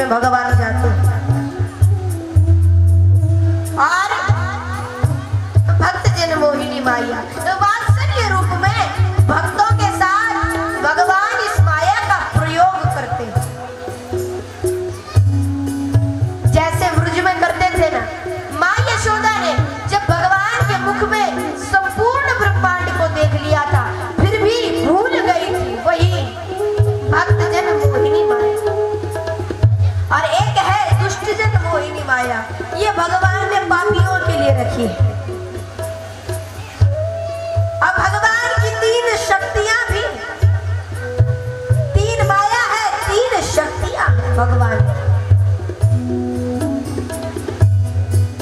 में भगवान जाते और भक्त जन मोहिनी माया तो वात्सल्य रूप में भक्तों के साथ भगवान इस माया का प्रयोग करते हैं। जैसे ब्रज में करते थे ना, माँ यशोदा ने जब भगवान के मुख में संपूर्ण ब्रह्मांड को देख लिया था फिर भी भूल गई थी, वही भक्त जन मोहिनी माया। और एक है दुष्ट जन मोहिनी माया, ये भगवान ने पापियों के लिए रखी है। अब भगवान की तीन शक्तियां भी, तीन माया है, तीन शक्तियां भगवान,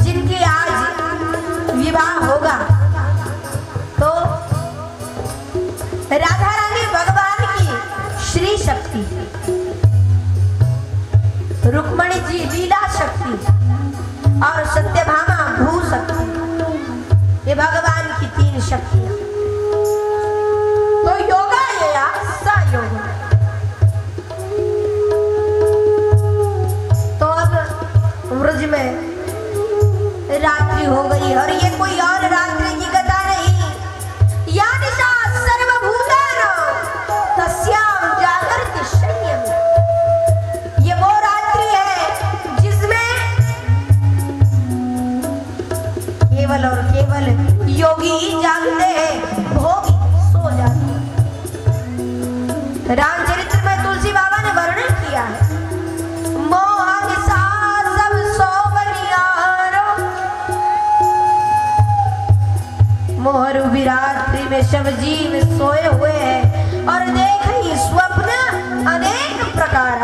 जिनकी आज विवाह होगा तो राधा रानी भगवान की श्री शक्ति, रुक्मणी जी लीला शक्ति और सत्यभामा भू शक्ति, ये भगवान की तीन शक्तियां। तो योगा या सहयोग। तो अब व्रज में रात्रि हो गई और ये कोई और रात्रि की कथा नहीं। या निशा सर्वभूतानां तस्यां जागर्ति संयम। ये वो रात्रि है जिसमें केवल और केवल योगी ही जागते हैं, भोगी सो जाते हैं। रामचरित्र में तुलसी बाबा ने वर्णन किया है, मोह निशा सब सोवनियारो, मोहरु विरात्रि में सब जीव सोए हुए हैं और देख ही स्वप्न अनेक प्रकार।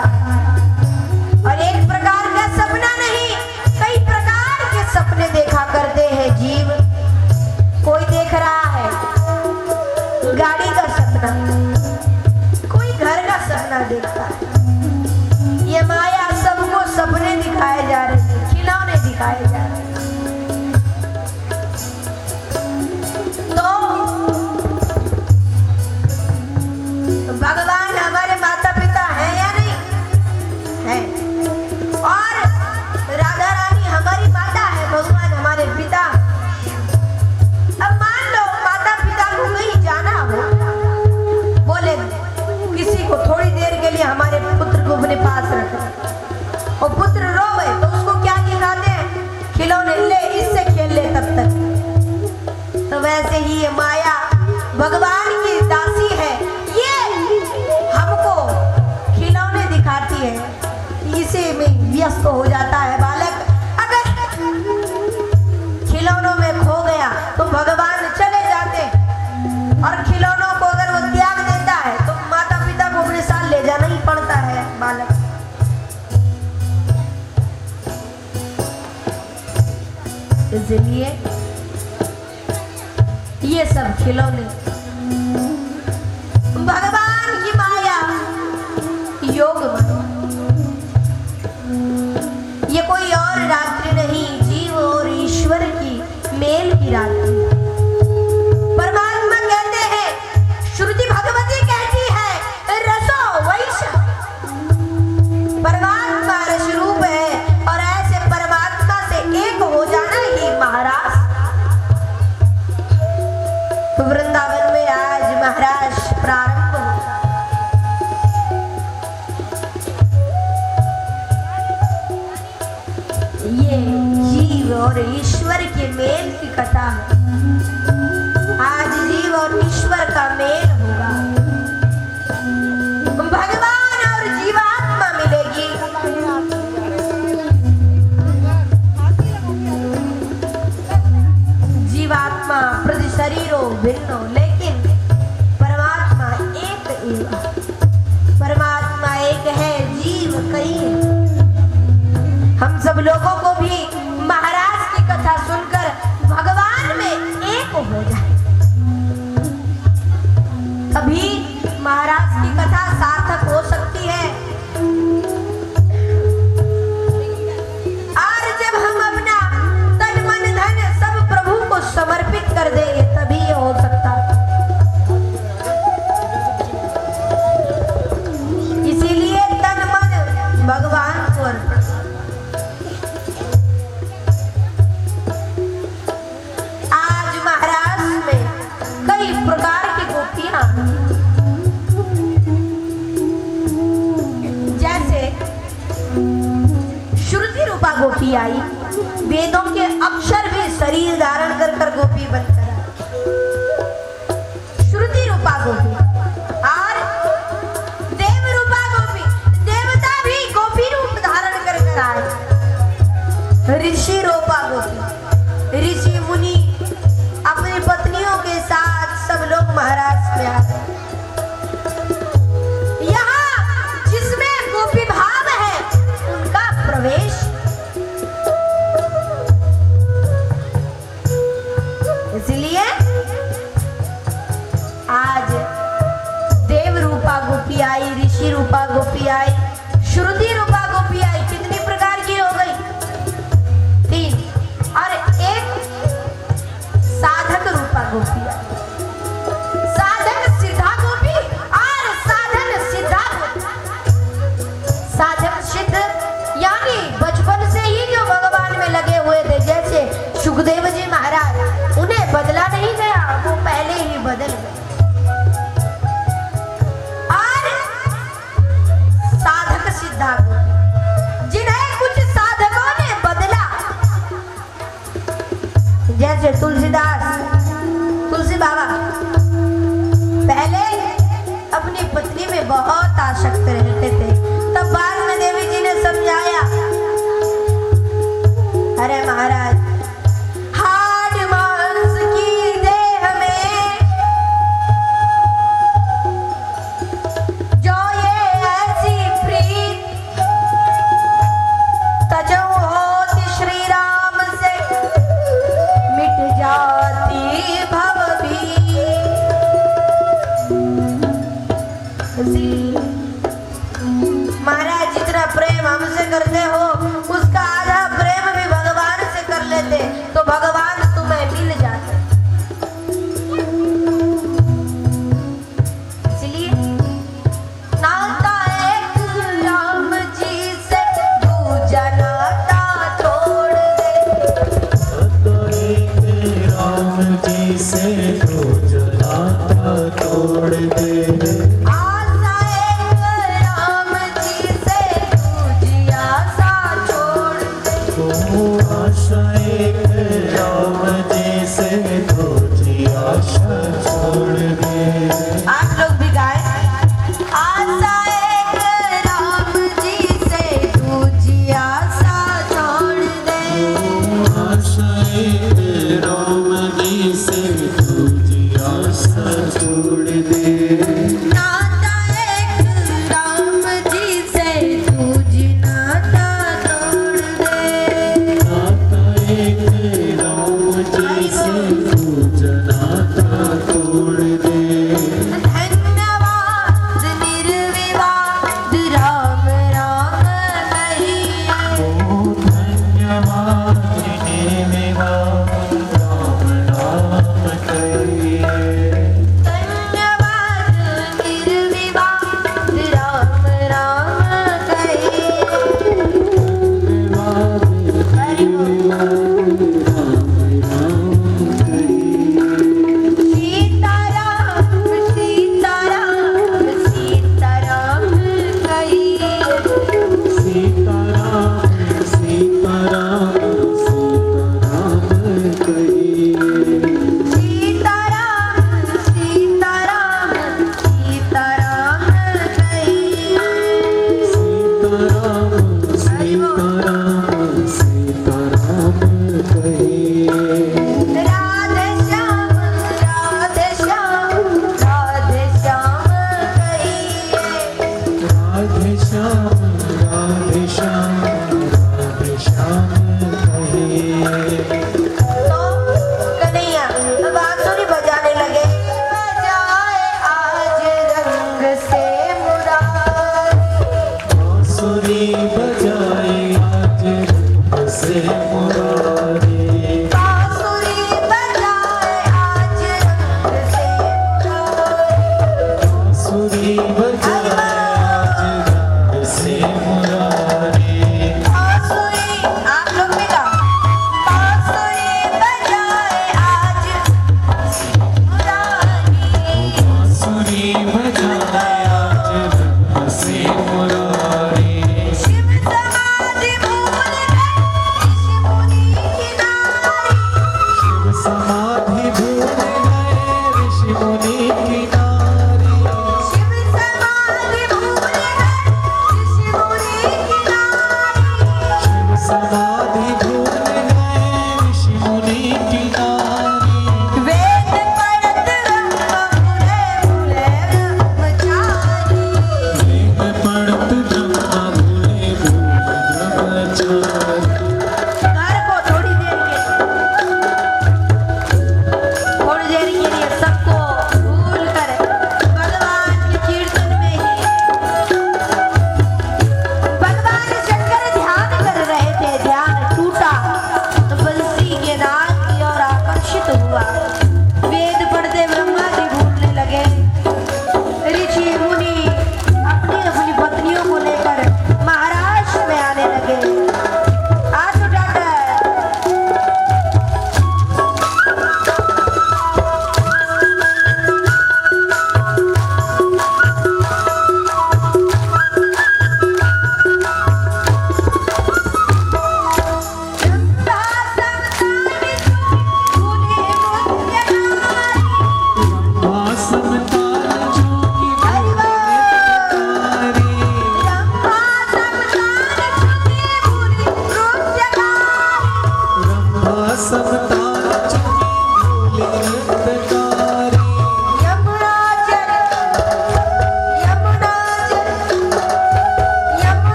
और एक प्रकार का सपना नहीं, कई प्रकार के सपने देखा करते हैं जीव। कोई देख रहा है गाड़ी का सपना, कोई घर का सपना देखता है। ये माया सबको सपने दिखाए जा रहे हैं, खिलौने दिखाए जा रहे हैं। तो भगवान हमारे माता पिता हैं या नहीं है, और राधा रानी हमारी माता है, भगवान हमारे पिता। अब मान लो माता पिता को कहीं जाना हो, बोले किसी को थोड़ी देर के लिए हमारे पुत्र को अपने पास रखो, और पुत्र रोवे तो उसको क्या दिखाते हैं, खिलौने, ले इससे खेल ले तब तक। तो वैसे ही ये माया भगवान की दासी है, ये हमको खिलौने दिखाती है, इसी में व्यस्त हो जाता है बालक। अगर खिलौनों में खो गया तो भगवान चले जाते, और खिलौनों को अगर वो त्याग देता है तो माता पिता को अपने साथ ले जाना ही पड़ता है बालक। इसलिए ये सब खिलौने भगवान की माया योग माया, ये कोई और रात्रि नहीं, जीव और ईश्वर की मेल की रात्रि। परमात्मा कहते हैं, श्रुति भगवती कहती है रसो वैश्य, परमात्मा रस रूप है और ऐसे परमात्मा से एक हो जाना ही महाराज। तो वृंदावन में आज महाराज प्रारंभ होता। ये जीव और ईश्वर के मेल की कथा है। आज जीव और ईश्वर का मेल होगा, भगवान और जीवात्मा मिलेगी। जीवात्मा प्रति शरीरों भिन्नो, लेकिन परमात्मा एक एवं। परमात्मा एक है, जीव कई है। हम सब लोगों को भी महाराज की कथा सुनकर भगवान में एक हो जाए, तभी महाराज की कथा सार्थक हो सकती है। और जब हम अपना तन मन धन सब प्रभु को समर्पित कर देंगे तभी ये हो सकता। इसीलिए तन मन भगवान को गोपी आई, वेदों के अक्षर भी शरीर धारण कर कर गोपी बनकर आई। श्रुति रूपा गोपी और देव रूपा गोपी, देवता भी गोपी रूप धारण कर कर आए। ऋषि रूपा गोपी, ऋषि मुनि अपनी पत्नियों के साथ सब लोग महाराज में आ गए। यहाँ जिसमें गोपी भाव है उनका प्रवेश, इसलिए आज देव रूपा गोपी आई, ऋषि रूपा गोपी आई, श्रुति रूपा गोपी आई। कितनी प्रकार की हो गई? 3। और एक साधक रूपा गोपी आई, साधक सिद्धा गोपी और साधन सिद्धा गोपी। साधक सिद्ध यानी बचपन से ही जो भगवान में लगे हुए थे, जैसे सुखदेव जी महाराज, उन्हें बदला नहीं गया, वो पहले ही बदल गए। और साधक सिद्धा गोपी, जिन्हें कुछ साधकों ने बदला, जैसे तुलसीदास, तुलसी बाबा पहले अपनी पत्नी में बहुत आसक्त रहते थे, तब बाद में देवी जी ने समझाया, अरे महाराज हाड मांस की देह में जो ये ऐसी प्रीत तजो होती श्री राम से मिट जाती भव भी। महाराज जितना प्रेम हमसे करते हो उसका आधा प्रेम भी भगवान से कर लेते तो भगवान तुम्हें मिल जाते। इसलिए नाता एक राम जी से दूजा नाता छोड़ दे, राम जी से दूजा नाता तोड़ दे। आशा एक राम जी से दूजी आशा छोड़ दे। आशा एक राम जी से दूजी आशा छोड़ दे। आप लोग भी गाएं। आशा एक राम जी से दूजी आशा छोड़ दे। आशा एक राम जी से दूजी आशा छोड़ दे। नाता एक राम जी से दूजी नाता तोड़ दे। नाता एक राम जी से दूजा नाता तोड़ दे। धन्यवाद निर्विवाद राम राम कहिए। धन्यवाद निर्विवाद राम नाम कहिए। धन्यवाद निर्विवाद राम राम कहिए। धन्यवाद निर्विवाद राम नाम कहिए। सीताराम सीताराम सीताराम कहिए। सीताराम सीताराम सीताराम कहिए। सीताराम सीताराम सीताराम कहिए। सीताराम सीताराम सीताराम कहिए। राधे श्याम राधे श्याम राधे श्याम कहिए। राधे श्याम राधे श्याम राधे श्याम कहिए। तो कन्हैया बांसुरी बजाने लगे। बजाए आज रंग से मुरारी। बांसुरी बजाए आज रंग से मुरारी। बांसुरी बजाए आज रंग से मुरारी। बांसुरी बजाए आज रंग से मुरारी। बांसुरी आप लोग भी गाओ। बांसुरी बजाए आज मुरारी। बांसुरी बजाए आज रंग से मुरारी। शिव समाधि भूल गए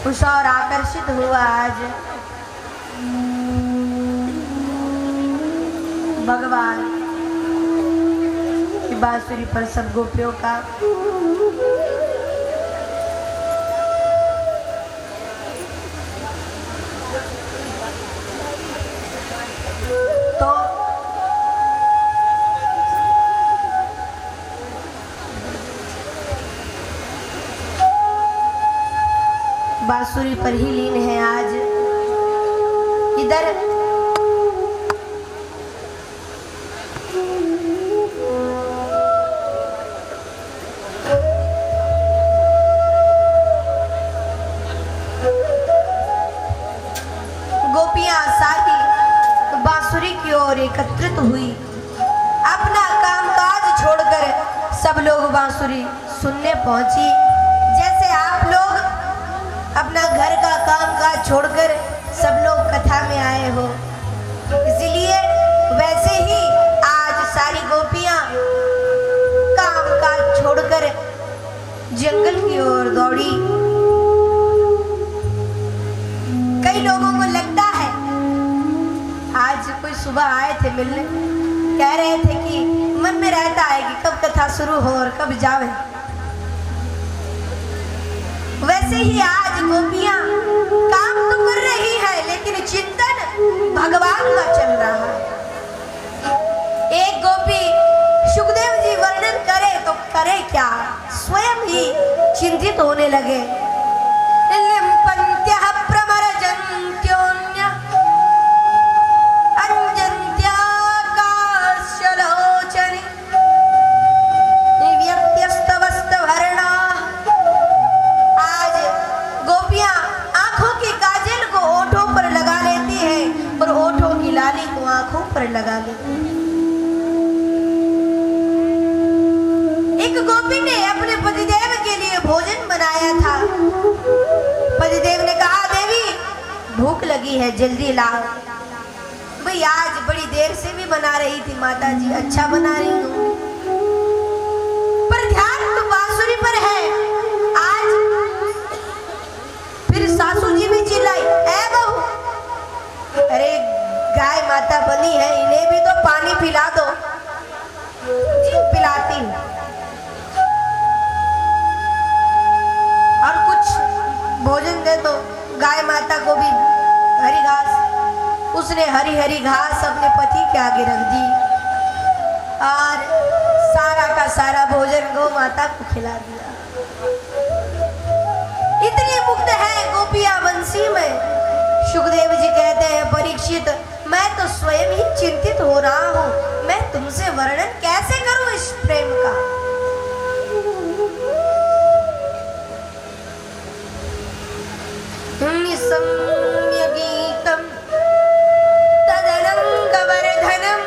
खुश और आकर्षित हुआ आज भगवान की बांसुरी पर सब गोपियों का। तो बांसुरी पर ही लीन है आज। इधर गोपियां सारी बांसुरी की ओर एकत्रित हुई। अपना कामकाज छोड़कर सब लोग बांसुरी सुनने पहुंची। जैसे आप लोग अपना घर का कामकाज छोड़कर सब लोग कथा में आए हो, इसलिए वैसे ही आज सारी गोपियां कामकाज छोड़कर जंगल की ओर दौड़ी। कई लोगों को लगता है आज कोई सुबह आए थे मिलने, कह रहे थे कि मन में रहता है कि कब कथा शुरू हो और कब जावे। वैसे ही आज गोपियां काम तो कर रही है लेकिन चिंतन भगवान का चल रहा है। एक गोपी सुखदेव जी वर्णन करे तो करे क्या, स्वयं ही चिंतित होने लगे। लगा ले। एक गोपी ने अपने पतिदेव के लिए भोजन बनाया था। पतिदेव ने कहा देवी भूख लगी है जल्दी लाओ। भाई आज बड़ी देर से भी बना रही थी माता जी, अच्छा बना रही हूँ, पर ध्यान तो बांसुरी पर है। आज फिर सासू जी भी चिल्लाई, ऐ बहू, अरे गाय माता बनी है, इन्हें भी तो पानी पिला दो। जी पिलाती हूँ। और कुछ भोजन दे दो गाय माता को भी, हरी घास। उसने हरी हरी घास अपने पति के आगे रख दी और सारा का सारा भोजन गौ माता को खिला दिया। इतनी मुग्ध है गोपियां बंसी में। सुखदेव जी कहते हैं परीक्षित मैं तो स्वयं ही चिंतित हो रहा हूँ, मैं तुमसे वर्णन कैसे करूं इस प्रेम का। सम्यगीतं तदनंगवर्धनं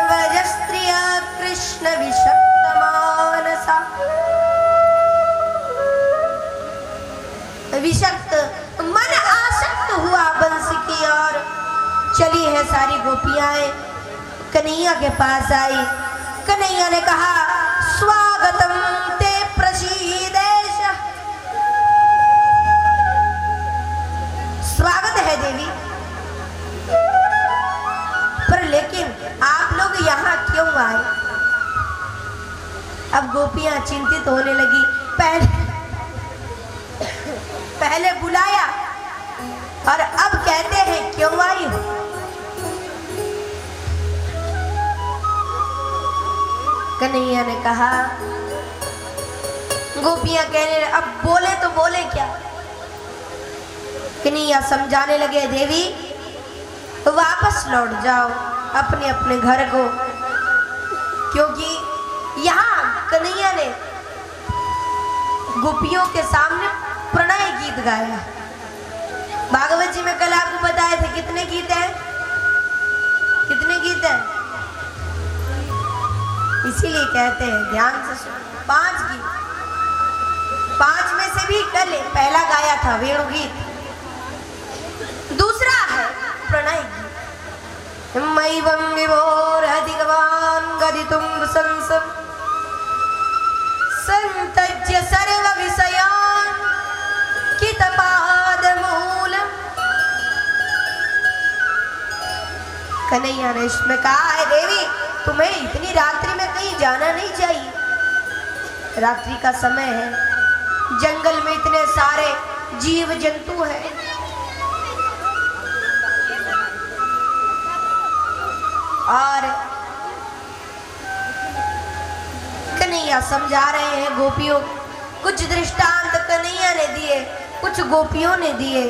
वजस्त्रिया कृष्ण विषक्तमानसा। विषक्त मन आसक्त हुआ बंसी की ओर। चली है सारी गोपियां कन्हैया के पास आई। कन्हैया ने कहा स्वागतम ते प्रसीदेश। स्वागत है देवी, पर लेकिन आप लोग यहाँ क्यों आए। अब गोपियां चिंतित होने लगी। पहले बुलाया और अब कहते हैं क्यों आई हो। कन्हैया ने कहा, गोपियां कहने अब बोले तो बोले क्या। कन्हैया समझाने लगे देवी वापस लौट जाओ अपने अपने घर को, क्योंकि यहाँ कन्हैया ने गोपियों के सामने प्रणय गीत गाया। भागवत जी में कल आपको बताए थे कितने गीत हैं, कितने गीत हैं, इसीलिए कहते हैं ध्यान से सुनो। 5 गीत, 5 में से भी कल पहला गाया था वेणु गीत, दूसरा है प्रणय गीत। मैवं विभोर अधिगवान गदितुं संसम संतज्य सर्व विषयान् कन्हैया ने इसमें कहा है, देवी तुम्हें इतनी रात्रि में कहीं जाना नहीं चाहिए, रात्रि का समय है, जंगल में इतने सारे जीव जंतु हैं। और कन्हैया समझा रहे हैं गोपियों, कुछ दृष्टांत कन्हैया ने दिए, कुछ गोपियों ने दिए।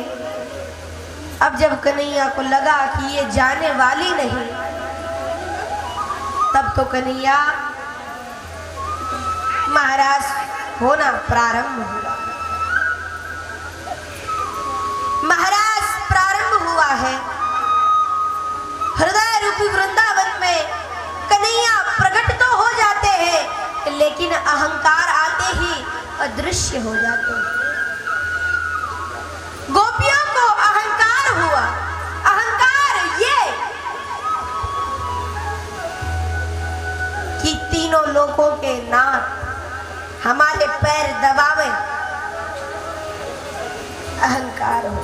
अब जब कन्हैया को लगा कि ये जाने वाली नहीं, तब तो कन्हैया महाराज होना प्रारंभ हुआ। महाराज प्रारंभ हुआ है। हृदय रूपी वृंदावन में कन्हैया प्रकट तो हो जाते हैं, लेकिन अहंकार आते ही अदृश्य हो जाते हैं। गोपियों को अहंकार हुआ। अहंकार ये कि तीनों लोगों के नाथ हमारे पैर दबावे, अहंकार हो।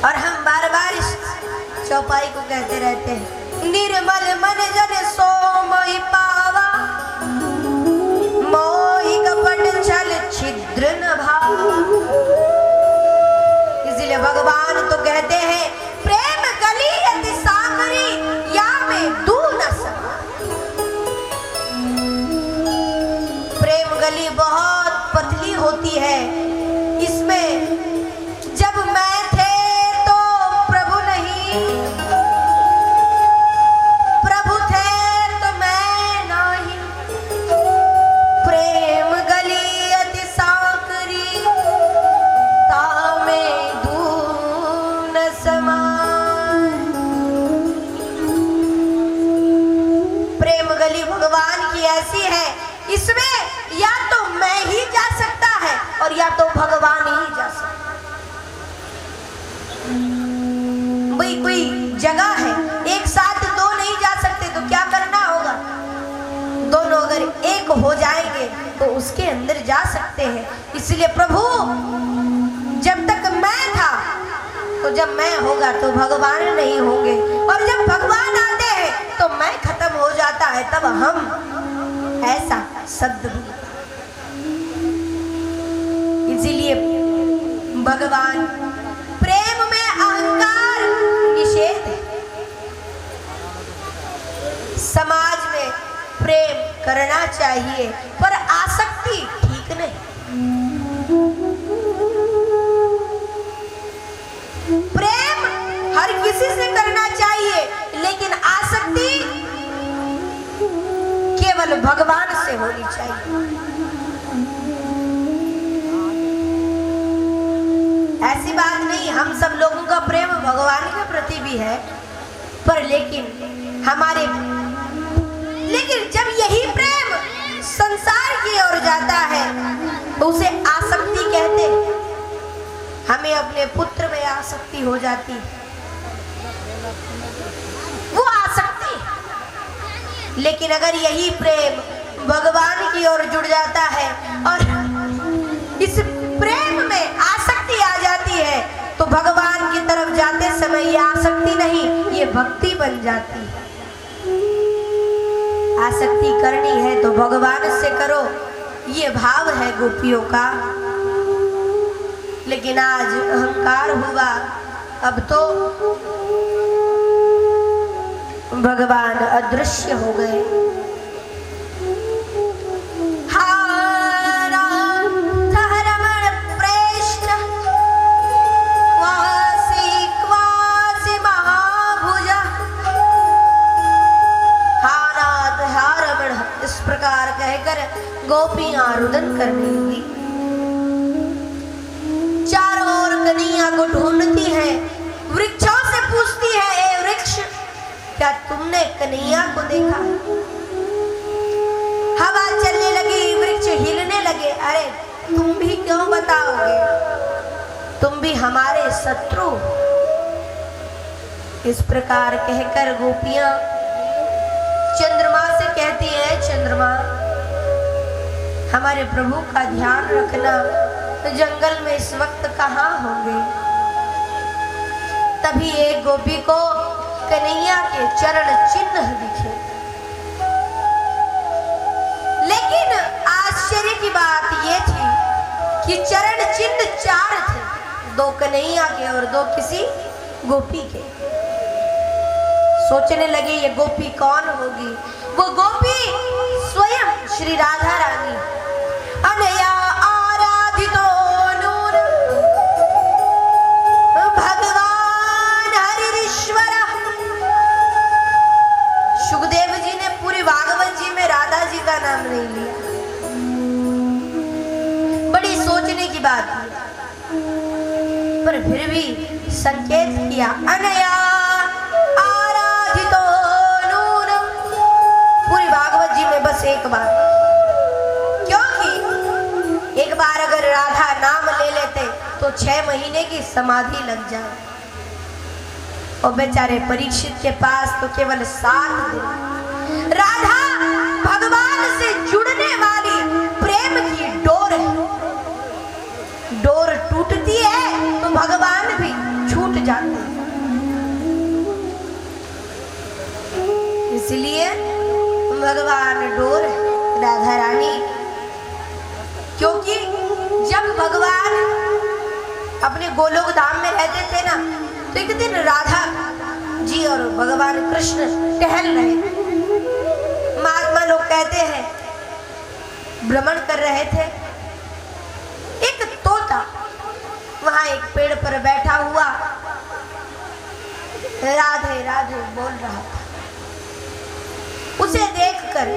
और हम बार बार इस चौपाई को कहते रहते हैं, निर्मल मन जन सो मोहि पावा, मोहि कपट छल छिद्र न भावा। इसीलिए भगवान तो कहते हैं, प्रेम गली अति सागरी या में दू न समा। प्रेम गली बहुत पतली होती है, इसमें जब मैं थे तो प्रभु नहीं, प्रभु थे तो मैं नहीं। प्रेम गली अति साकरी तामे दून समान। प्रेम गली भगवान की ऐसी है, इसमें या तो मैं ही जा सकता है और या तो भगवान ही जा सकता है। भाई कोई जगह है, एक साथ दो नहीं जा सकते, तो क्या करना होगा? दोनों अगर एक हो जाएंगे तो उसके अंदर जा सकते हैं। इसलिए प्रभु जब तक मैं था, तो जब मैं होगा तो भगवान नहीं होंगे, और जब भगवान आते हैं तो मैं खत्म हो जाता है, तब हम ऐसा शब्द बोलता। इसीलिए भगवान प्रेम में अहंकार निषेध है। समाज में प्रेम करना चाहिए, पर आसक्ति ठीक नहीं। प्रेम हर किसी से करना चाहिए, लेकिन आसक्ति केवल भगवान से होनी चाहिए। ऐसी बात नहीं, हम सब लोगों का प्रेम भगवान के प्रति भी है, पर लेकिन जब यही प्रेम संसार की ओर जाता है तो उसे आसक्ति कहते हैं। हमें अपने पुत्र में आसक्ति हो जाती है, वो आसक्ति। लेकिन अगर यही प्रेम भगवान की ओर जुड़ जाता है और इस प्रेम में आसक्ति आ जाती है, तो भगवान की तरफ जाते समय ये आसक्ति नहीं, ये भक्ति बन जाती है। आसक्ति करनी है तो भगवान से करो, ये भाव है गोपियों का। लेकिन आज अहंकार हुआ, अब तो भगवान अदृश्य हो गए। प्रकार कहकर गोपियां रुदन करने लगी। चारों ओर कन्हैया को ढूंढती है, वृक्षों से पूछती है, ए वृक्ष, क्या तुमने कन्हैया को देखा? हवा चलने लगी, वृक्ष हिलने लगे। अरे तुम भी क्यों बताओगे, तुम भी हमारे शत्रु। इस प्रकार कहकर गोपियां चंद्रमा से कहती है, चंद्रमा हमारे प्रभु का ध्यान रखना, तो जंगल में इस वक्त कहाँ होंगे? तभी एक गोपी को कन्हैया के चरण चिन्ह दिखे। लेकिन आश्चर्य की बात यह थी कि चरण चिन्ह 4 थे, 2 कन्हैया के और 2 किसी गोपी के। सोचने लगे ये गोपी कौन होगी? वो गोपी स्वयं श्री राधा रानी। अनया आराधितो नून भगवान हरिश्वर। सुखदेव जी ने पूरी भागवत जी में राधा जी का नाम नहीं लिया। बड़ी सोचने की बात है, पर फिर भी संकेत किया अनया आराधितो नून। पूरी भागवत जी में बस एक बार, क्योंकि एक बार अगर राधा नाम ले लेते तो 6 महीने की समाधि लग जाए, और बेचारे परीक्षित के पास तो केवल 7 दिन। राधा भगवान से जुड़ने वाली प्रेम की डोर है। डोर टूटती है तो भगवान भी छूट जाते हैं। इसलिए भगवान डोर है, राधा रानी। क्योंकि जब भगवान अपने गोलोक धाम में रहते थे ना, तो एक दिन राधा जी और भगवान कृष्ण टहल रहे थे। महात्मा लोग कहते हैं भ्रमण कर रहे थे। एक तोता वहां एक पेड़ पर बैठा हुआ राधे राधे बोल रहा था। उसे देखकर,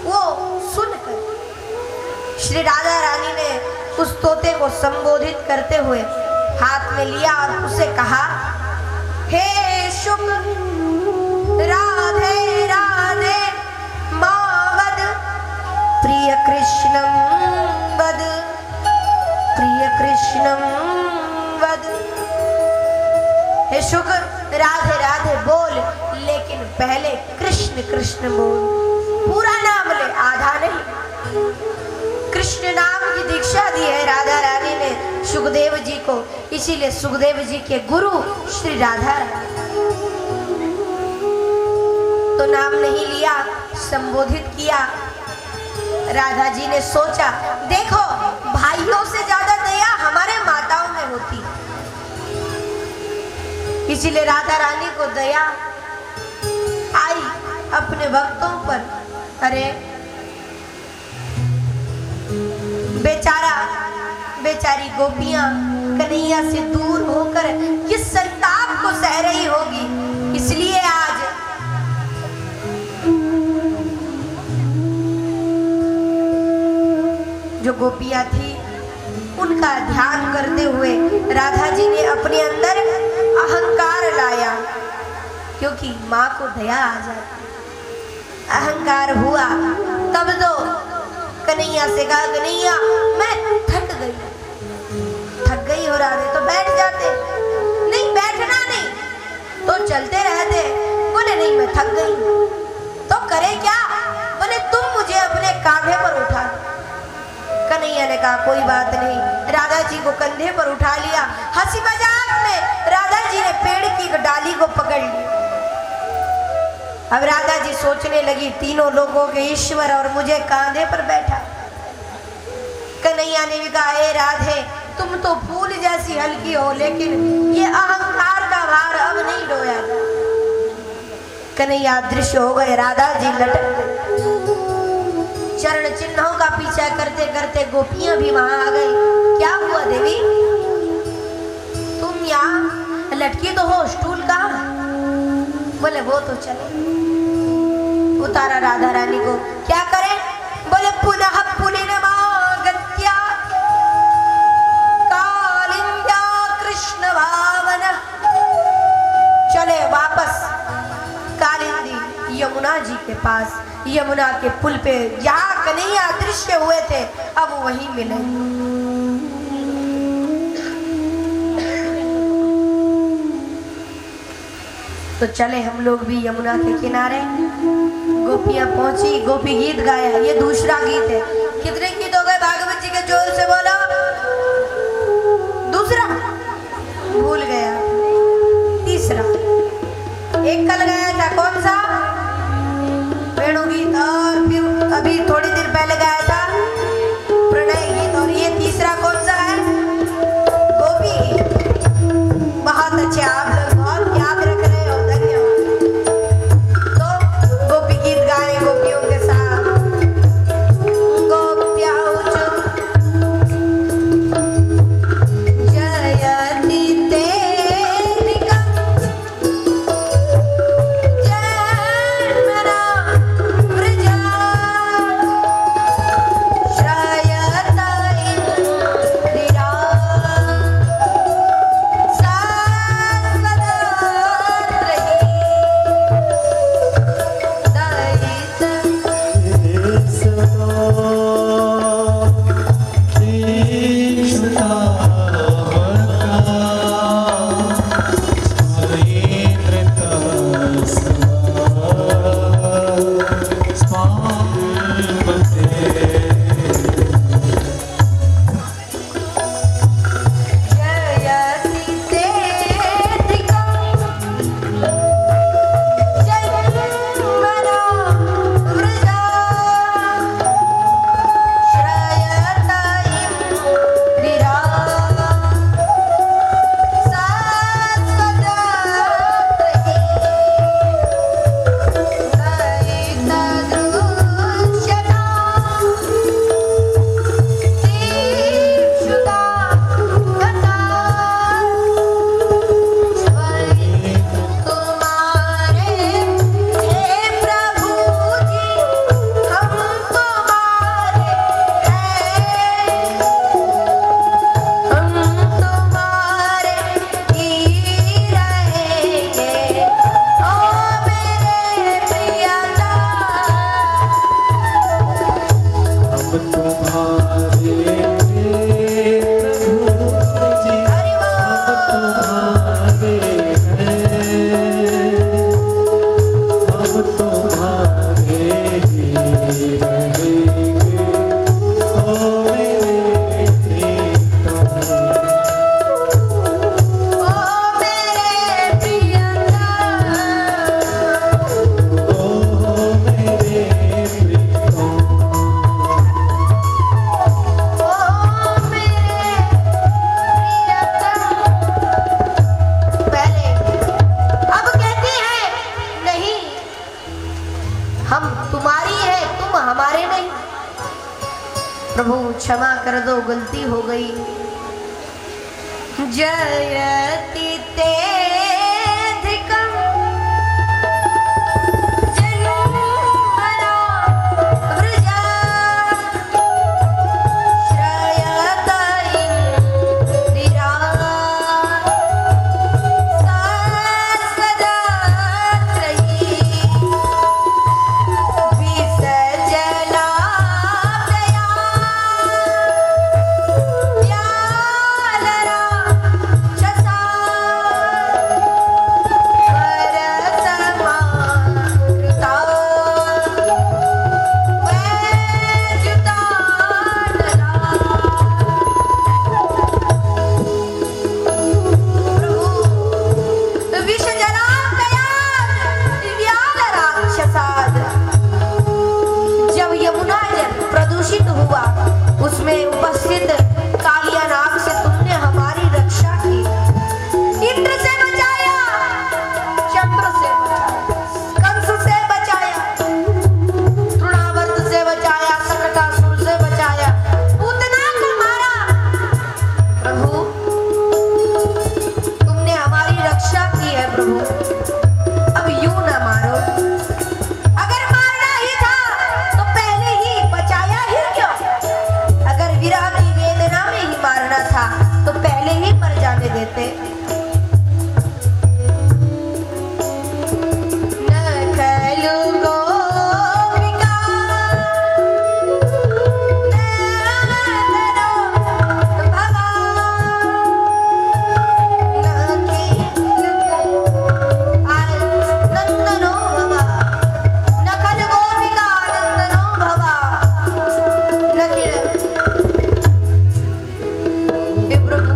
वो सुनकर श्री राधा रानी ने उस तोते को संबोधित करते हुए हाथ में लिया और उसे कहा, हे शुक राधे राधे मावद प्रिय कृष्णम वद, प्रिय कृष्णम वद। हे शुक राधे राधे बोल, लेकिन पहले कृष्ण कृष्ण बोल। पूरा नाम ले, आधा नहीं। कृष्ण नाम की दीक्षा दी है राधा रानी ने सुखदेव जी को, इसीलिए सुखदेव जी के गुरु श्री राधा रानी। तो नाम नहीं लिया, संबोधित किया। राधा जी ने सोचा, देखो भाइयों से ज्यादा दया हमारे माताओं में होती, इसीलिए राधा रानी को दया आई अपने भक्तों पर। अरे बेचारी गोपियां कन्हैया से दूर होकर किस संताप को सह रही होगी। इसलिए आज जो गोपियां थी उनका ध्यान करते हुए राधा जी ने अपने अंदर अहंकार लाया, क्योंकि माँ को दया आ जाती। अहंकार हुआ तब तो कन्हैया से कहा, कन्हैया मैं थक गई हो राधे, तो बैठ जाते। नहीं बैठना नहीं, तो चलते रहते। बोले नहीं मैं थक गई। तो करे क्या? बोले तुम मुझे अपने कांधे पर उठा। कन्हैया ने कहा कोई बात नहीं। राधा जी को कंधे पर उठा लिया। हंसी मजाक में राधा जी ने पेड़ की एक डाली को पकड़ ली। अब राधा जी सोचने लगी, तीनों लोगों के ईश्वर और मुझे कांधे पर बैठा। कन्हैया ने भी कहा, हे राधे तुम तो फूल जैसी हल्की हो, लेकिन ये अहंकार का भार अब नहीं ढोया जा। कन्हैया दृश्य हो गए, राधा जी लटक गए। चरण चिन्हों का पीछा करते करते गोपियां भी वहां आ गई। क्या हुआ देवी, तुम यहाँ लटकी तो हो, स्टूल कहाँ? बोले वो तो चले। उतारा राधा रानी को। क्या करें? बोले पुनः पुलिनमागत्या कालिंद्या कृष्ण भावन। चले वापस कालिंदी यमुना जी के पास, यमुना के पुल पे जहाँ कन्हैया दृश्य हुए थे, अब वहीं मिले। तो चले हम लोग भी यमुना के किनारे। गोपियां पहुंची, गोपी गीत गाया। ये दूसरा गीत है। कितने गीत हो गए भागवत जी के? जोर से बोलो। दूसरा भूल गया। हरि ओ मेरे पहले अब कहती है नहीं, हम तुम्हारी है, तुम हमारे नहीं। प्रभु क्षमा कर दो, गलती हो गई। जयति तेधिकं जन्मना वृजा श्रयत इंदिरा सदा त्रयी विसजला दया व्यालरा चसा परसमाकृता वैद्युतानला। प्रभु विषजला दया व्यालराक्षसाद। जब यमुना जल प्रदूषित हुआ, उसमें उपस्थित कालिया नाग से तुमने हमारी रक्षा की। इंद्र से बचाया, चंद्र से बचाया, कंस से बचाया, तृणावर्त से बचाया, सकटासुर से बचाया, पूतना को मारा। प्रभु तुमने हमारी रक्षा की है। प्रभु अब यूं न मारो, अगर मारना ही था तो पहले ही बचाया ही क्यों? अगर विरह की वेदना में ही मारना था तो पहले ही मर जाने देते। न खलु गोपिका नन्दनो भवा, न खलु नन्दनो भवा, न खलु गोपिका नन्दनो भवा, न खलु। हे प्रभु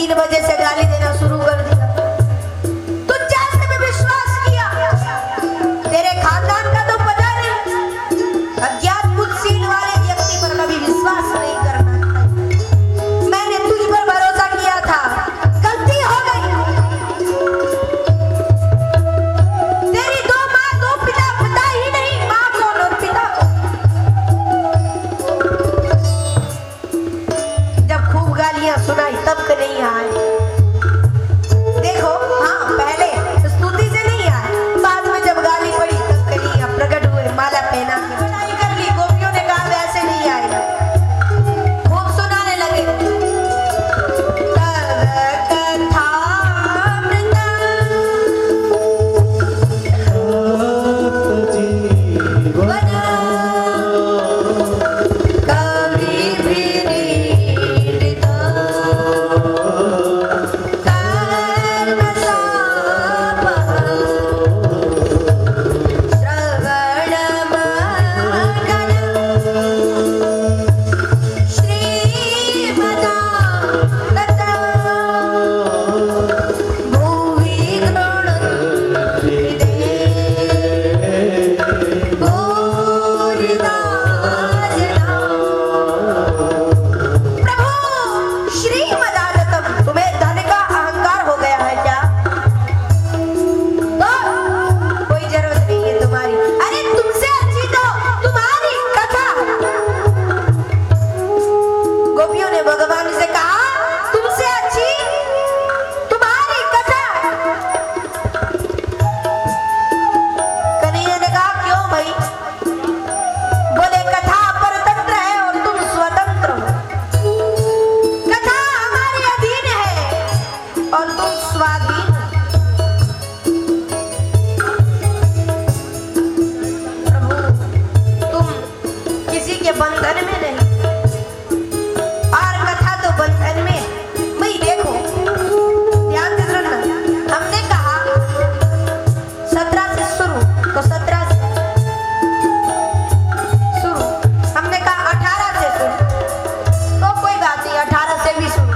3 बजे से गाली देना शुरू कर दिया। तू जैसे में विश्वास किया, तेरे खानदान का तो पता नहीं, अज्ञात बुद्धशील वाले व्यक्ति पर कभी विश्वास नहीं करना। मैंने तुझ पर भरोसा किया था, गलती हो गई। तेरी 2 माँ 2 पिता, पता ही नहीं माँ कौन और पिता कौन। जब खूब गालियां सुनाई तब के नहीं आए। देखो, हाँ पहले स्तुति से नहीं आए, बाद में जब गाली पड़ी तब के नहीं प्रकट हुए, माला पहना के लड़ाई कर ली। गोपियों ने कहा वैसे नहीं आएगा, खूब सुनाने लगे। बंधन में नहीं और कथा तो बंधन में। मैं देखो, ध्यान से सुनना। हमने कहा 17 से शुरू, तो 17 से शुरू। हमने कहा 18 से शुरू, तो कोई बात नहीं, 18 से भी शुरू।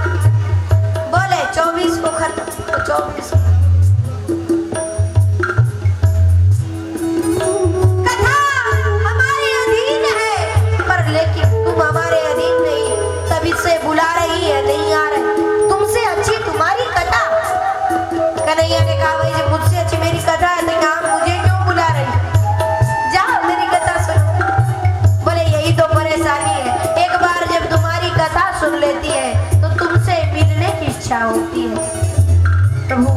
बोले 24 को खत्म, तो 24 को। लेकिन तुम हमारे अधीन नहीं, तभी से बुला रही है, नहीं आ रहे। तुमसे अच्छी तुम्हारी कथा। कन्हैया ने कहा भाई जब मुझसे अच्छी मेरी कथा है तो यहाँ मुझे क्यों बुला रही, जा मेरी कथा सुन। बोले यही तो परेशानी है, एक बार जब तुम्हारी कथा सुन लेती है तो तुमसे मिलने की इच्छा होती है। प्रभु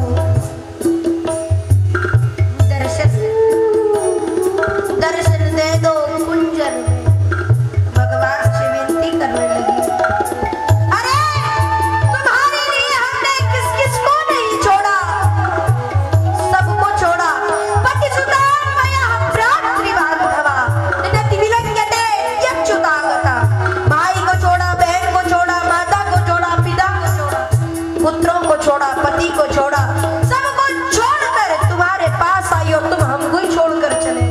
दर्शन दे दो कुंजर में, भगवान से विनती करने लगी। अरे तुम्हारे लिए हमने किस किस को नहीं छोड़ा, सबको छोड़ा। पतिसुतान मया भ्रातृबान्धवा नति विलज्ञते यच्युतागता। भाई को छोड़ा, बहन को छोड़ा, माता को छोड़ा, पिता को छोड़ा, पुत्रों को छोड़ा, पति को छोड़ा, सबको छोड़कर तुम्हारे पास आई और तुम हमको ही छोड़कर चले।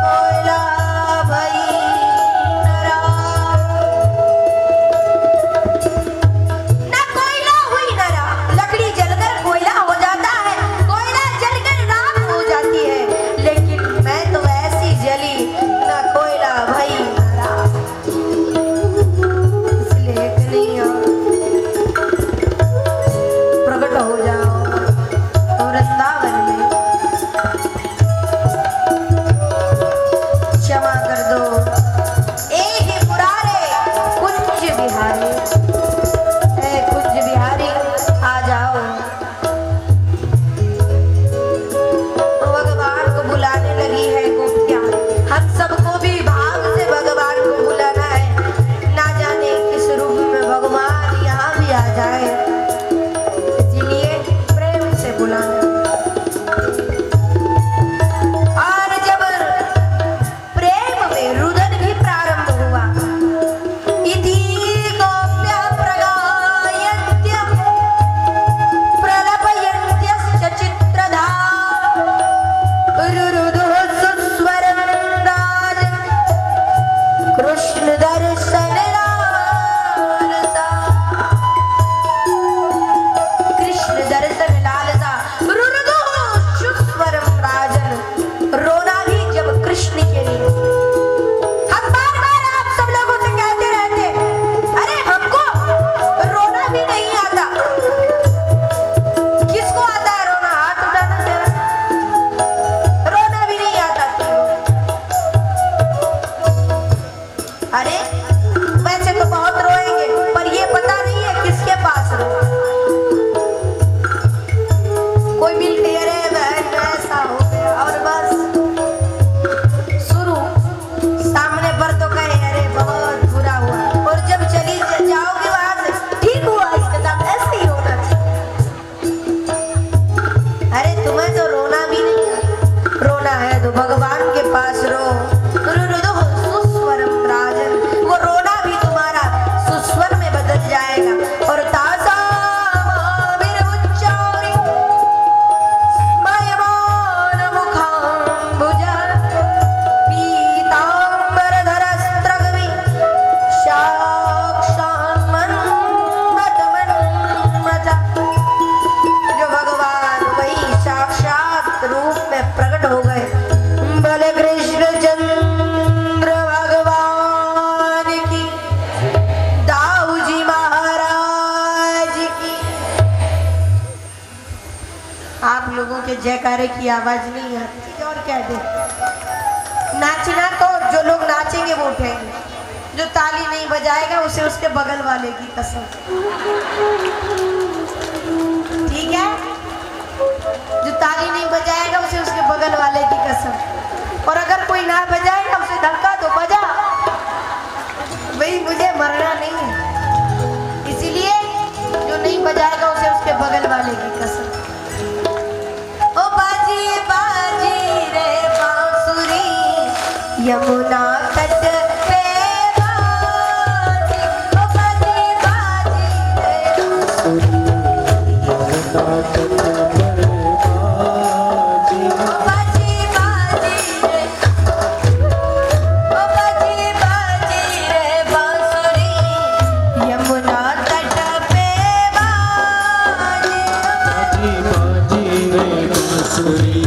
कोयला है तो भगवान के पास रो। रुरुदुः सुस्वरम राजन, वो रोना भी तुम्हारा सुस्वर में बदल जाएगा। और तासा महावीर स्मयमान मुखाम्बुजा पीताम्बरधरस्त्रगवि साक्षात् मन्मथमन्मथा। जो भगवान वही साक्षात रूप में प्रकट हो गए। बोले कृष्णचंद्र भगवान की, दाऊ जी महाराज की। आप लोगों के जयकारे की आवाज नहीं आती और क्या दे। नाचना तो जो लोग नाचेंगे वो उठेंगे, जो ताली नहीं बजाएगा उसे उसके बगल वाले की कसम। ठीक है, जो ताली नहीं बजाएगा उसे उसके बगल वाले की कसम। और अगर कोई ना बजाएगा उसे धक्का दो, बजा भाई, मुझे मरना नहीं है। इसीलिए जो नहीं बजाएगा उसे उसके बगल वाले की कसम। ओ बाजी बाजी रे बांसुरी यमुना तट पे बाजी। ओ बाजी बाजी रे बांसुरी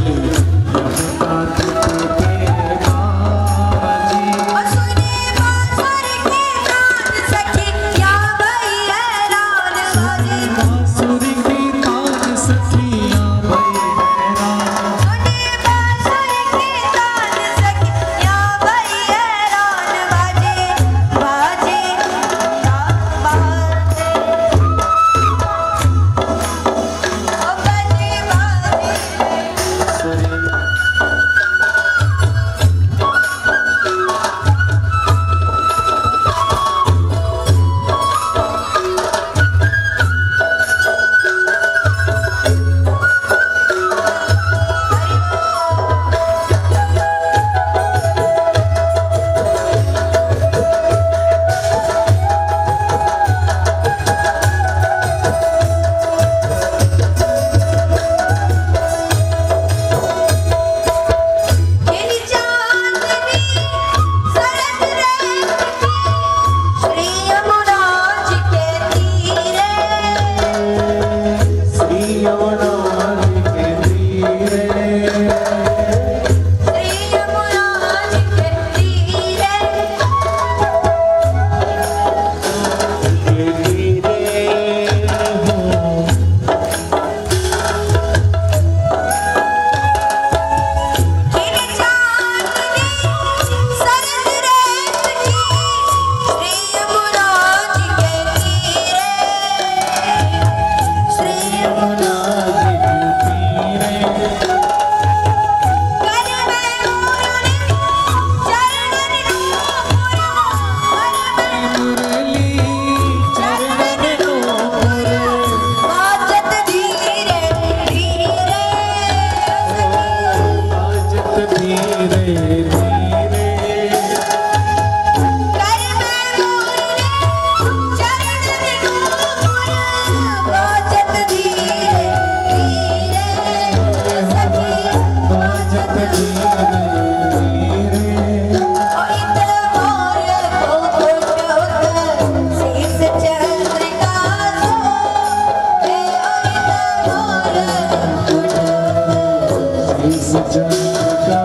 इस जग का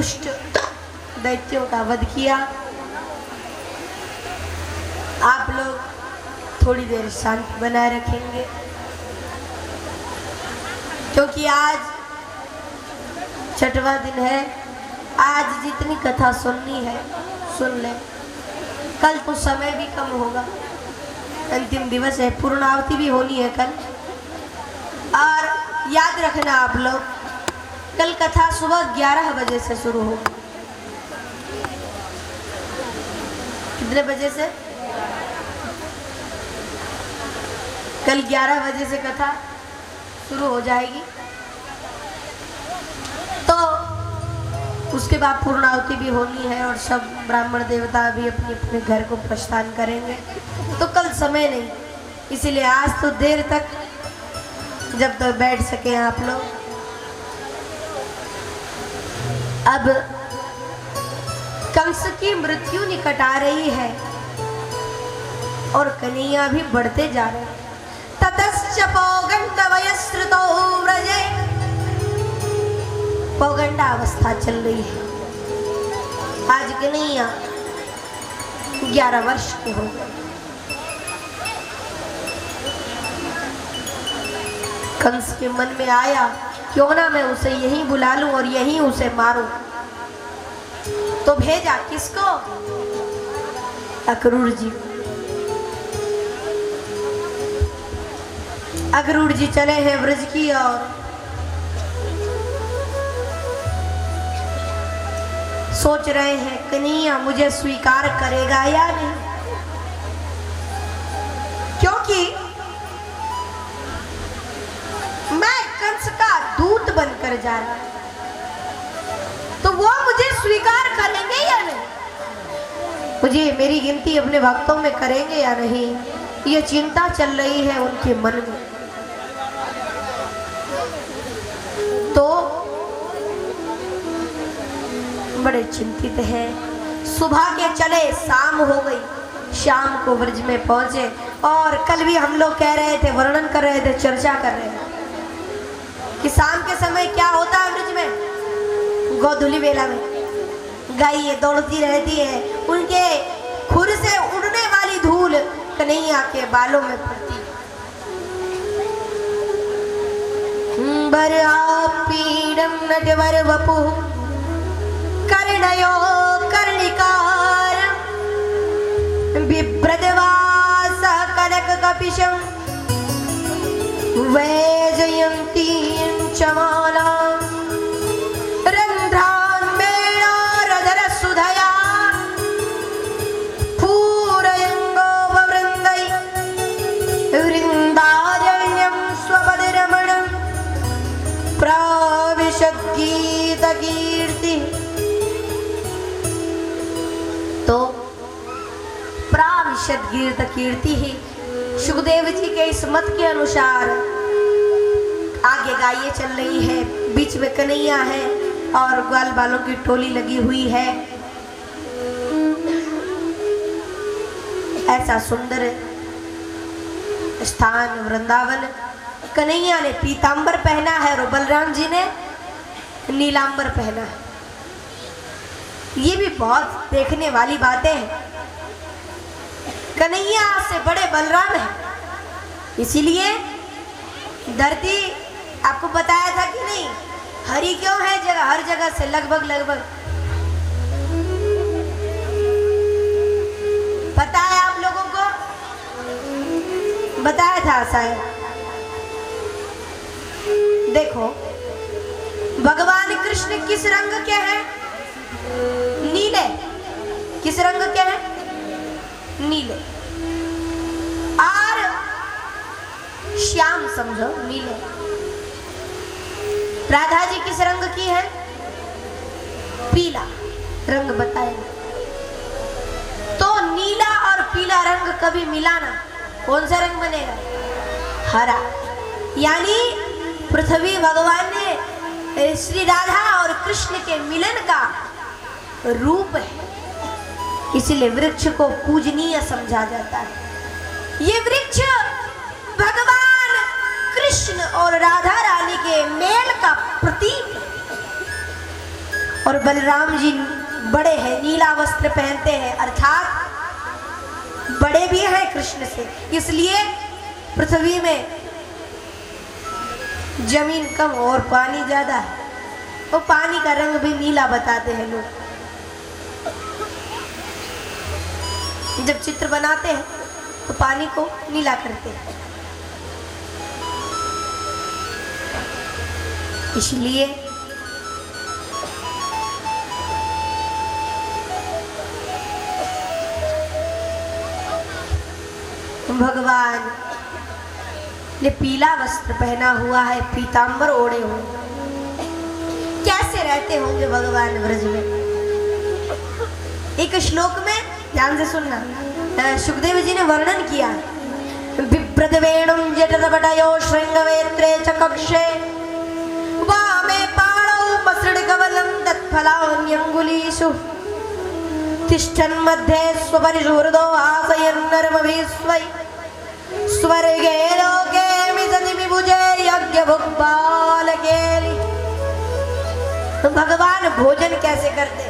दुष्ट दैत्यों का वध किया। आप लोग थोड़ी देर शांति बनाए रखेंगे, क्योंकि आज छठवां दिन है। आज जितनी कथा सुननी है सुन ले, कल तो समय भी कम होगा, अंतिम दिवस है, पूर्णाहुति भी होनी है कल। और याद रखना आप लोग, कल कथा सुबह 11 बजे से शुरू होगी। कितने बजे से? कल 11 बजे से कथा शुरू हो जाएगी। तो उसके बाद पूर्णाहुति भी होनी है और सब ब्राह्मण देवता भी अपने अपने घर को प्रस्थान करेंगे। तो कल समय नहीं, इसीलिए आज तो देर तक जब तक बैठ सके आप लोग। अब कंस की मृत्यु निकट आ रही है और कन्हैया भी बढ़ते जा रहे हैं। ततश्च पौगंड वयस्रुतो व्रजे, पौगंडा अवस्था चल रही है। आज कन्हैया 11 वर्ष के हो गए। कंस के मन में आया, क्यों ना मैं उसे यहीं बुला लूं और यहीं उसे मारूं। तो भेजा किसको? अक्रूर जी। अक्रूर जी चले हैं ब्रज की ओर। सोच रहे हैं कन्हैया मुझे स्वीकार करेगा या नहीं, क्योंकि मैं कंस का दूत बनकर जा रहा हूं, तो वो मुझे स्वीकार करेंगे या नहीं, मुझे मेरी गिनती अपने भक्तों में करेंगे या नहीं, ये चिंता चल रही है उनके मन में। तो बड़े चिंतित हैं। सुबह के चले, शाम हो गई, शाम को ब्रज में पहुंचे। और कल भी हम लोग कह रहे थे, वर्णन कर रहे थे, चर्चा कर रहे थे कि शाम के समय क्या होता है ब्रज में। गोधूली बेला में गाय दौड़ती रहती है, उनके खुर से उड़ने वाली धूल कन्हैया के बालों में पड़ती है। पीड़म नटवर वपु कर्णयो कर्णिकार बिभ्रदवास कनक कपिशं वैजयन्ती चमाला रंध्रान् मेणारधर सुधया पूरयंगो ववृन्दै वृन्दारण्यं स्वपदरमणं प्राविशद् गीतकीर्ति। तो प्राविशद गीत कीर्ति ही सुखदेव जी के इस मत के अनुसार आगे गायें चल रही है, बीच में कन्हैया है और ग्वाल बालों की टोली लगी हुई है। ऐसा सुंदर स्थान वृंदावन। कन्हैया ने पीतांबर पहना है और बलराम जी ने नीलांबर पहना है। ये भी बहुत देखने वाली बातें हैं। कन्हैया से बड़े बलराम हैं, इसीलिए धरती आपको बताया था कि नहीं, हरी क्यों है जगह, हर जगह से लगभग पता है आप लोगों को? बताया था शायद। देखो भगवान कृष्ण किस रंग के हैं? नीले। किस रंग के हैं? नीले। और श्याम समझो, नीले। राधा जी किस रंग की है? पीला रंग बताया। तो नीला और पीला रंग कभी मिलाना, कौन सा रंग बनेगा? हरा। यानी पृथ्वी भगवान ने श्री राधा और कृष्ण के मिलन का रूप है, इसलिए वृक्ष को पूजनीय समझा जाता है। ये वृक्ष भगवान कृष्ण और राधा रानी के मेल का प्रतीक है। और बलराम जी बड़े हैं, नीला वस्त्र पहनते हैं, अर्थात बड़े भी हैं कृष्ण से, इसलिए पृथ्वी में जमीन कम और पानी ज्यादा है, और पानी का रंग भी नीला बताते हैं लोग। जब चित्र बनाते हैं तो पानी को नीला करते हैं, इसलिए भगवान ने पीला वस्त्र पहना हुआ है, पीतांबर ओढ़े हुए। कैसे रहते होंगे भगवान ब्रज में? एक श्लोक में ध्यान से सुनना, सुखदेव जी ने वर्णन किया, बिभ्रद्वेणुं जटरपटयो श्रृंगवेत्रे च कक्षे वामे पाणौ मसृणकवलं तत्फलान्यंगुलीषु तिष्ठन् मध्ये स्वपरिशुहृदो आसयन्नर्मभिस्वै स्वर्गे लोके मिसति विभुजे यज्ञभुक्बालकेलि। भगवान भोजन कैसे करते?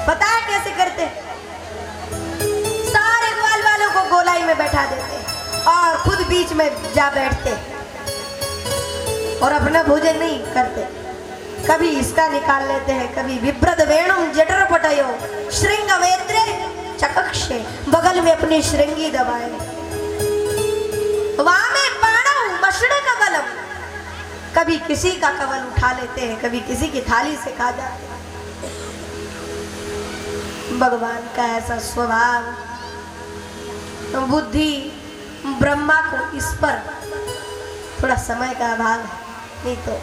पता है कैसे करते? सारे ग्वाल वालों को गोलाई में बैठा देते और खुद बीच में जा बैठते और अपना भोजन नहीं करते। कभी इसका निकाल लेते हैं, कभी विभ्रद वेणुं जठरपटयो श्रृंगवेत्रे चकक्षे, बगल में अपनी श्रृंगी दबाए, वामे पाणौ मसृणकवलं, कभी किसी का कवल उठा लेते हैं, कभी किसी की थाली से खा जाते हैं। भगवान का ऐसा स्वभाव, बुद्धि ब्रह्मा को इस पर थोड़ा समय का अभाव है, नहीं तो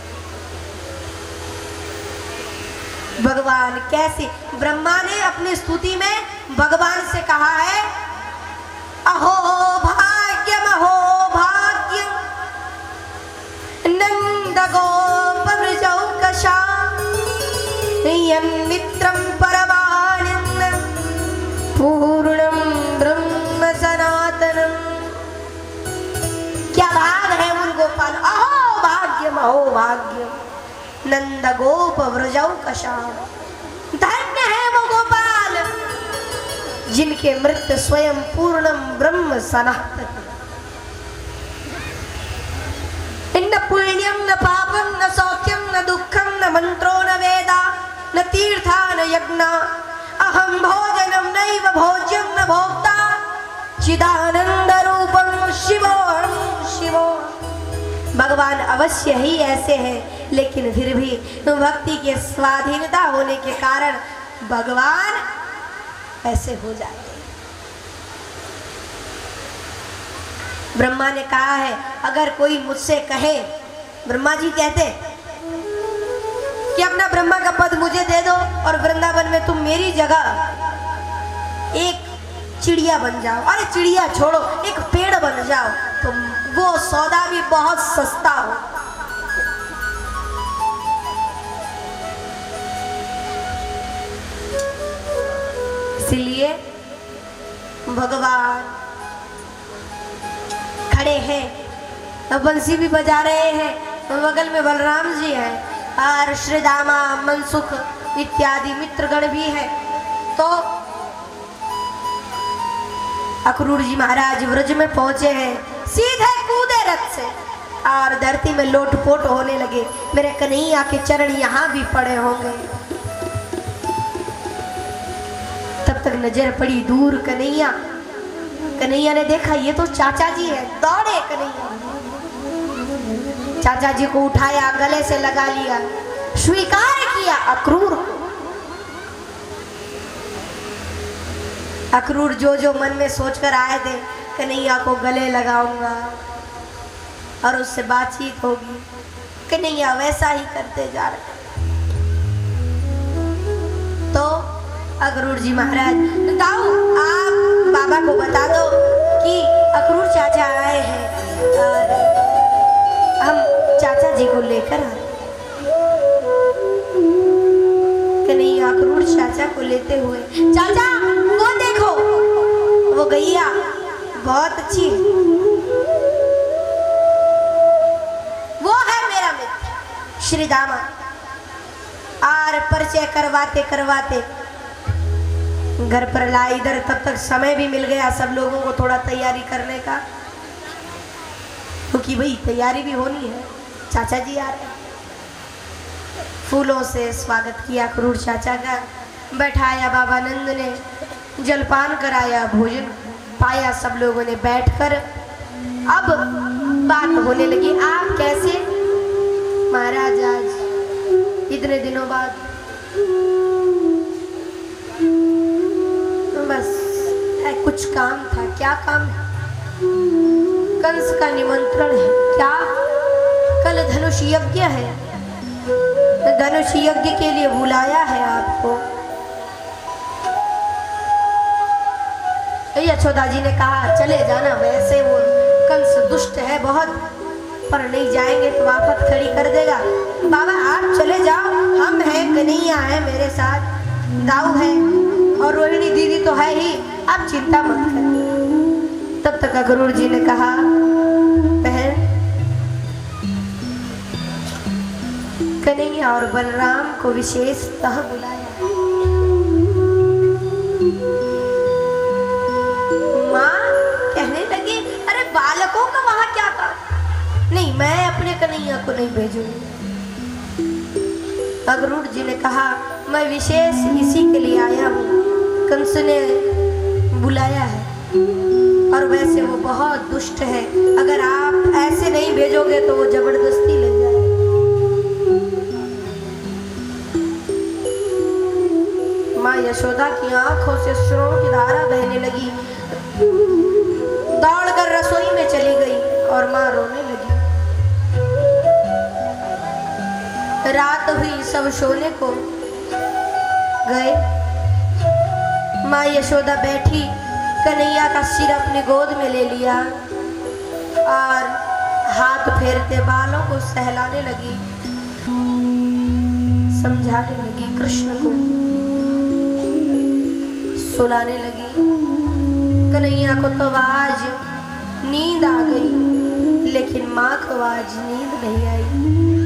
भगवान कैसे, ब्रह्मा ने अपनी स्तुति में भगवान से कहा है, अहो भाग्यम अहो भाग्यम नंद गोप वृजौकशा यन्मित्रं परमानन्दं पूर्णं ब्रह्म सनातनम्। क्या भाग है उन गोपाल, अहो भाग्यम नंद गोप व्रजौकशा, धन्य है वो गोपाल जिनके मृत स्वयं पूर्णम ब्रह्म सनातन। न पुण्यम न पापम न सौख्यम न दुखम न मंत्रो न वेदा न तीर्था न यज्ञ, अहम भोजनम नैव भोज्यम न भोक्ता चिदानंद रूपम शिवोहम शिवो। भगवान अवश्य ही ऐसे हैं, लेकिन फिर भी भक्ति की स्वाधीनता होने के कारण भगवान ऐसे हो जाते हैं। ब्रह्मा ने कहा है, अगर कोई मुझसे कहे, ब्रह्मा जी कहते कि अपना ब्रह्मा का पद मुझे दे दो और वृंदावन में तुम मेरी जगह एक चिड़िया बन जाओ, अरे चिड़िया छोड़ो एक पेड़ बन जाओ, तो वो सौदा भी बहुत सस्ता हो। इसलिए भगवान खड़े हैं, बंसी भी बजा रहे हैं, बगल में बलराम जी हैं और श्रीदामा मनसुख इत्यादि मित्रगण भी हैं। तो अक्रूर जी महाराज व्रज में पहुंचे हैं, सीधे कूदे रथ से और धरती में लोटपोट होने लगे। मेरे कन्हैया के चरण यहाँ भी पड़े होंगे। तब तक नजर पड़ी दूर कन्हैया, कन्हैया ने देखा ये तो चाचा जी है, दौड़े कन्हैया, चाचा जी को उठाया, गले से लगा लिया, स्वीकार किया अक्रूर को। अक्रूर जो जो मन में सोचकर आए थे, कन्हैया को गले लगाऊंगा और उससे बातचीत होगी, कन्हैया वैसा ही करते जा रहे। तो अक्रूर जी महाराज, बताओ आप बाबा को बता दो कि अक्रूर चाचा आए हैं और हम चाचा जी को लेकर आए। कन्हैया अक्रूर चाचा को लेते हुए, चाचा वो देखो वो गैया बहुत अच्छी है, वो है मेरा मित्र श्रीदामा। और परिचय करवाते करवाते घर पर लाई। इधर तब तक समय भी मिल गया सब लोगों को थोड़ा तैयारी करने का, क्योंकि भाई तैयारी भी होनी है। चाचा जी आ रहे, फूलों से स्वागत किया क्रूर चाचा का, बैठाया बाबा नंद ने, जलपान कराया, भोजन पाया सब लोगों ने बैठकर। अब बात होने लगी, आप कैसे महाराज आज इतने दिनों बाद? बस कुछ काम था। क्या काम है? कंस का निमंत्रण है। क्या? कल धनुष यज्ञ है, धनुष यज्ञ के लिए बुलाया है आपको। यशोदा जी ने कहा चले जाना, वैसे वो कंस दुष्ट है बहुत, पर नहीं जाएंगे तो आफत खड़ी कर देगा। बाबा आप चले जाओ, हम हैं, कन्हैया है मेरे साथ, दाऊ है और रोहिणी दीदी तो है ही, आप चिंता मत करिए। तब तक अक्रूर जी ने कहा बहन, कन्हैया और बलराम को विशेषतः बुलाया। बालकों का वहां क्या काम? नहीं, मैं अपने कन्हैया को नहीं भेजूंगी। अक्रूर जी ने कहा मैं विशेष इसी के लिए आया हूँ, कंस ने बुलाया है और वैसे वो बहुत दुष्ट है, अगर आप ऐसे नहीं भेजोगे तो वो जबरदस्ती ले जाए। माँ यशोदा की आंखों से अश्रुओं की धारा बहने लगी, दौड़कर रसोई में चली गई और माँ रोने लगी। रात हुई, सब सोने को गए। माँ यशोदा बैठी, कन्हैया का सिर अपनी गोद में ले लिया और हाथ फेरते बालों को सहलाने लगी, समझाने लगी, कृष्ण को सुलाने लगी। कन्हैया को तो आज नींद आ गई, लेकिन माँ को आज नींद नहीं आई।